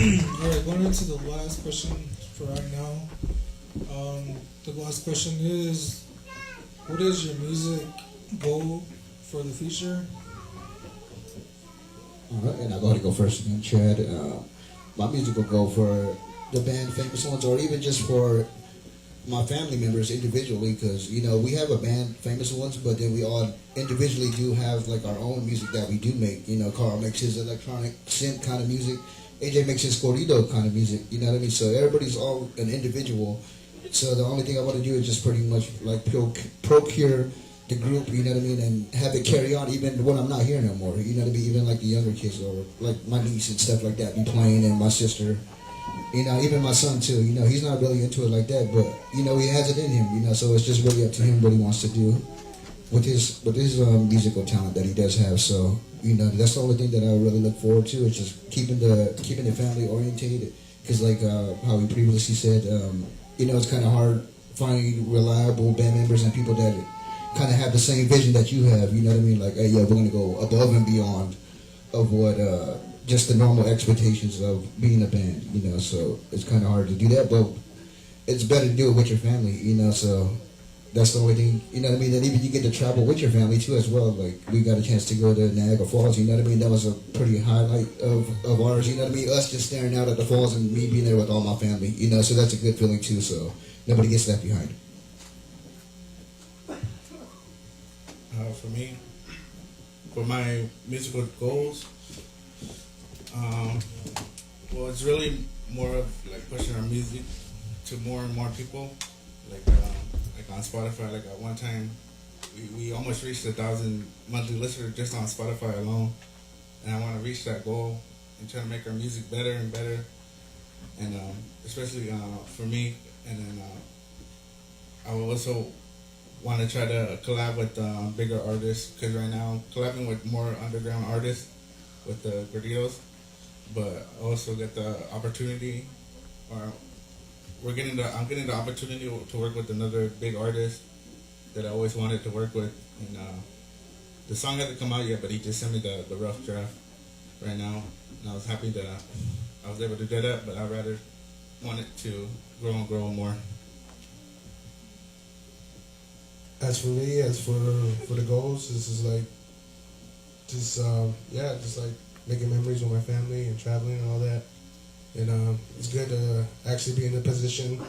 Alright, going into the last question for right now. The last question is, what is your music goal for the future? All right, and I'll go ahead and go first again, Chad. My music will go for the band Famous Ones, or even just for my family members individually, because we have a band Famous Ones, but then we all individually do have like our own music that we do make. Carl makes his electronic synth kind of music. AJ makes his corrido kind of music. You know what I mean? So everybody's all an individual. So the only thing I want to do is just pretty much like procure the group, you know what I mean, and have it carry on even when I'm not here no more. You know what I mean? Even like the younger kids or like my niece and stuff like that be playing, and my sister. Even my son too. He's not really into it like that, but he has it in him. So it's just really up to him what he wants to do with his musical talent that he does have. So that's the only thing that I really look forward to is just keeping the family orientated. Because like how we previously said, it's kind of hard finding reliable band members and people that kind of have the same vision that you have. You know what I mean? Like, hey, yeah, we're gonna go above and beyond of what just the normal expectations of being a band, so it's kind of hard to do that, but it's better to do it with your family, so that's the only thing, you know what I mean, and even you get to travel with your family too as well. Like, we got a chance to go to Niagara Falls, you know what I mean, that was a pretty highlight of ours, you know what I mean, us just staring out at the falls and me being there with all my family, so that's a good feeling too, so nobody gets left behind. For me, for my musical goals, well, it's really more of like pushing our music to more and more people. Like on Spotify, like at one time, we almost reached 1,000 monthly listeners just on Spotify alone, and I want to reach that goal and try to make our music better and better, and especially for me. And then I will also want to try to collab with bigger artists, because right now I'm collabing with more underground artists with the Gorditos, but I also get the opportunity, or I'm getting the opportunity to work with another big artist that I always wanted to work with, and the song hasn't come out yet, but he just sent me the rough draft right now, and I was happy that I was able to do that, but I'd rather want it to grow and grow more. As for me, as for the goals, this is like just like making memories with my family and traveling and all that. And it's good to actually be in a position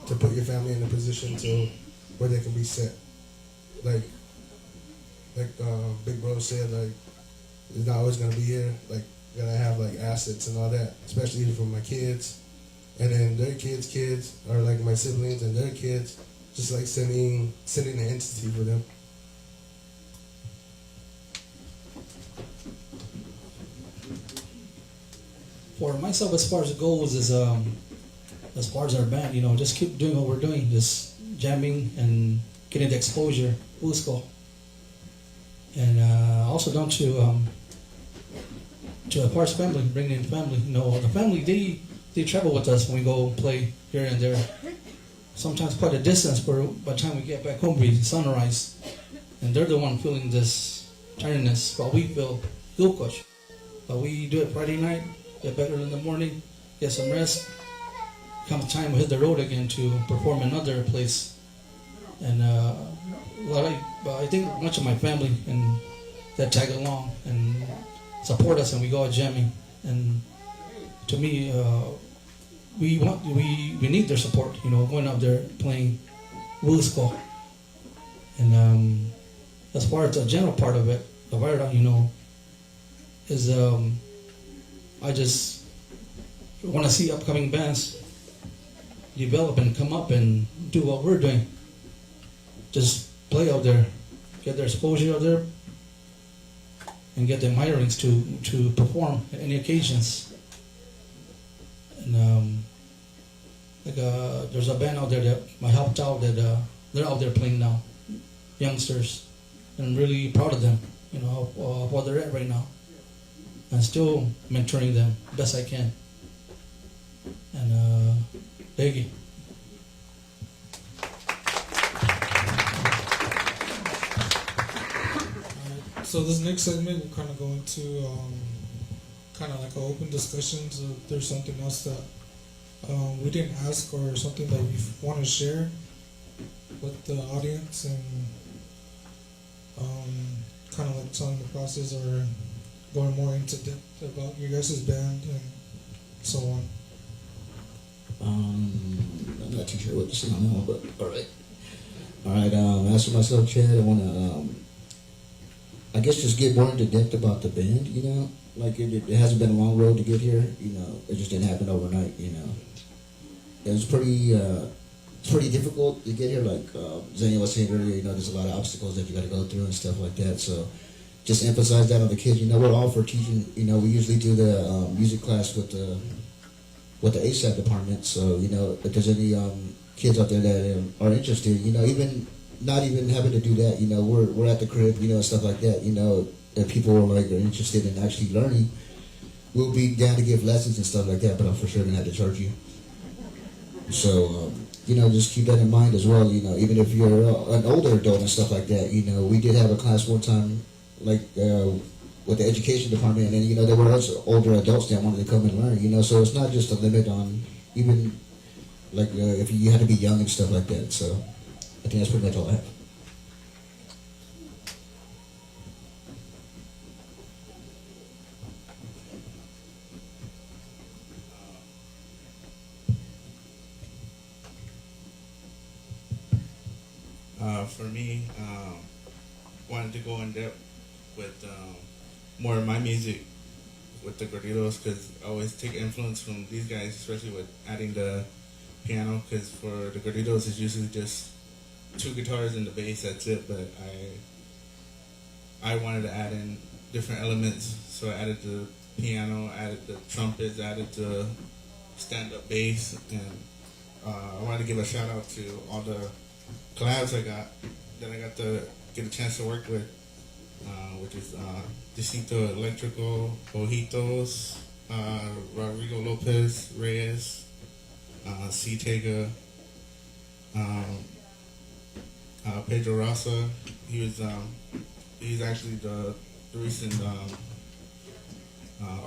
to put your family in a position to where they can be set. Like Big Bro said, like, it's not always gonna be here. Like, gotta have like assets and all that, especially even for my kids, and then their kids are like my siblings and their kids. Just like sending an entity for them. For myself, as far as the goals is, as far as our band, just keep doing what we're doing, just jamming and getting the exposure, Usco. And also down to the Parks family, bringing in family. The family, they travel with us when we go play here and there. Sometimes quite a distance, but by the time we get back home, it's sunrise, and they're the one feeling this tiredness, while we feel good. But we do it Friday night, get better in the morning, get some rest. Comes time we hit the road again to perform another place, and I think much of my family and that tag along and support us, and we go out jamming. And to me, we need their support, going out there playing Willisco. And as far as the general part of it, the Varda, is I just want to see upcoming bands develop and come up and do what we're doing. Just play out there, get their exposure out there, and get them hirings to perform at any occasions. And there's a band out there that I helped out that they're out there playing now, youngsters, and I'm really proud of them, where they're at right now, and still mentoring them best I can. And thank you. So this next segment, we're kind of going to kind of like an open discussion. So if there's something else that we didn't ask or something that you want to share with the audience, and kind of like telling the process or going more into depth about your guys' band and so on. I'm not too sure what to say on that one, but all right. All right. As for myself, Chad, I want to, I guess, just get more into depth about the band. You know, like it hasn't been a long road to get here. You know, it just didn't happen overnight. You know, it was pretty difficult to get here. Like Zania was saying earlier, you know, there's a lot of obstacles that you got to go through and stuff like that. So just emphasize that on the kids. You know, we're all for teaching. You know, we usually do the music class with the ASAP department. So you know, if there's any kids out there that are interested, you know, even not even having to do that, you know, we're at the crib, you know, and stuff like that. You know, if people are interested in actually learning, we'll be down to give lessons and stuff like that. But I'm for sure gonna have to charge you. So you know, just keep that in mind as well. You know, even if you're an older adult and stuff like that, you know, we did have a class one time, like with the education department, and you know, there were also older adults that wanted to come and learn. You know, so it's not just a limit on even like if you had to be young and stuff like that. So I think that's pretty much all I have. For me, wanted to go in depth with more of my music with the Gorditos, because I always take influence from these guys, especially with adding the piano, because for the Gorditos it's usually just 2 guitars and the bass, that's it, but I wanted to add in different elements, so I added the piano, added the trumpets, added the stand-up bass, and I wanted to give a shout out to all the collabs I got to get a chance to work with, which is Decito Electrical, Ojitos, Rodrigo Lopez Reyes, C. Tega, Pedro Rasa. He's actually the recent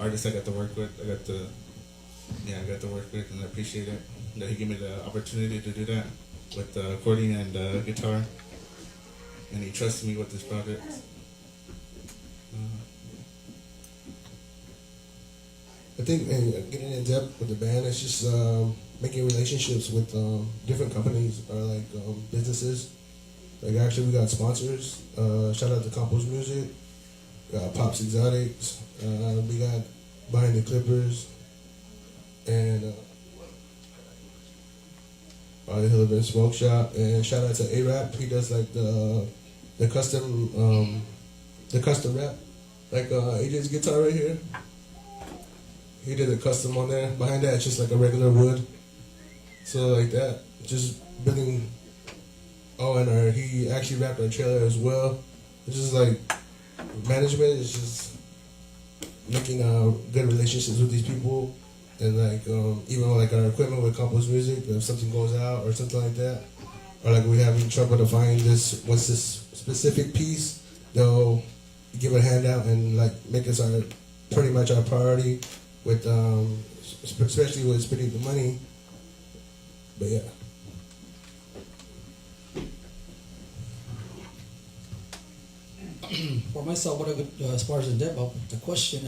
artist I got to work with. I got to work with, and I appreciate it that he gave me the opportunity to do that with the accordion and the guitar, and he trusted me with this project. I think getting in depth with the band is just making relationships with different companies or like businesses. Like actually, we got sponsors. Shout out to Campos Music. We got Pops Exotics. We got Behind the Clippers, and the Hillman Smoke Shop. And shout out to A-Rap. He does like the custom rap. Like AJ's guitar right here. He did a custom on there. Behind that, it's just like a regular wood. So like that, just building. Oh, and he actually wrapped our trailer as well. It's just like management is just making good relationships with these people, and like even like our equipment with Campos Music, if something goes out or something like that, or like we're having trouble to find what's this specific piece, they'll give a handout and like make us pretty much our priority with especially with spending the money. But yeah. For myself, what I could, as far as in depth about the question,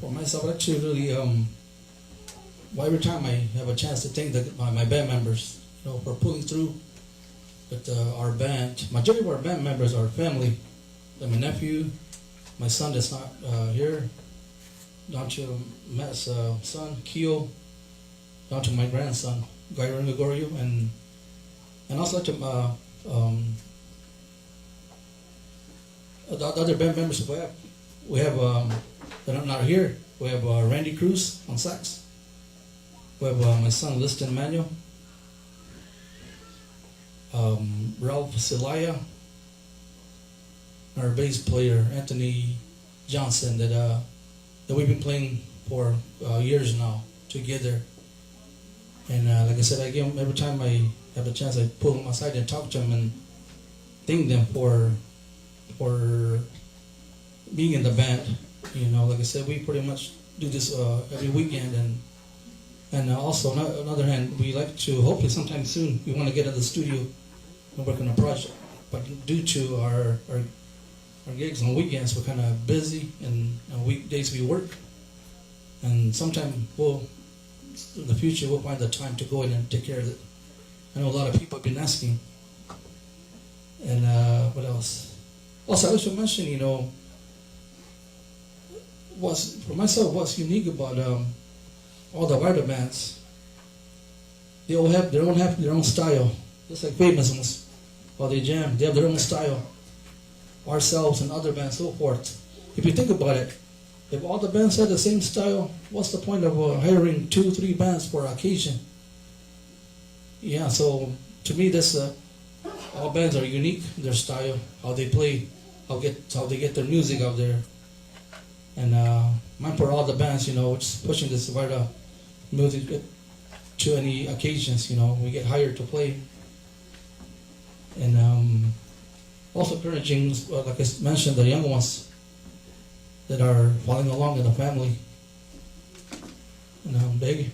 for myself, actually, really, every time I have a chance to thank my band members, you know, for pulling through with our band. Majority of our band members are family. Like my nephew, my son that's not here, down to Matt's son, Keo, down to my grandson, Gairo Gregorio, and also to the other band members we have that are not here. We have Randy Cruz on sax. We have my son Liston Manuel, Ralph Celaya, our bass player Anthony Johnson that we've been playing for years now together. And like I said, I give them, every time I have the chance, I pull them aside and talk to them and thank them for being in the band. You know, like I said, we pretty much do this every weekend, and also on the other hand, we like to hopefully sometime soon we want to get in the studio and work on a project. But due to our gigs on weekends, we're kind of busy, and on weekdays we work. And sometime in the future, we'll find the time to go in and take care of it. I know a lot of people have been asking. And what else? Also, I wish to mention, you know, for myself, what's unique about all the wider bands, they all have their own style, just like Famous ones. While they jam, they have their own style. Ourselves and other bands, so forth. If you think about it, if all the bands had the same style, what's the point of hiring 2-3 bands for an occasion? Yeah, so to me, that's all bands are unique. Their style, how they play, how they get their music out there. And mine for all the bands, you know, it's pushing this Varda music to any occasions. You know, we get hired to play. And also encouraging, like I mentioned, the young ones that are following along in the family. And big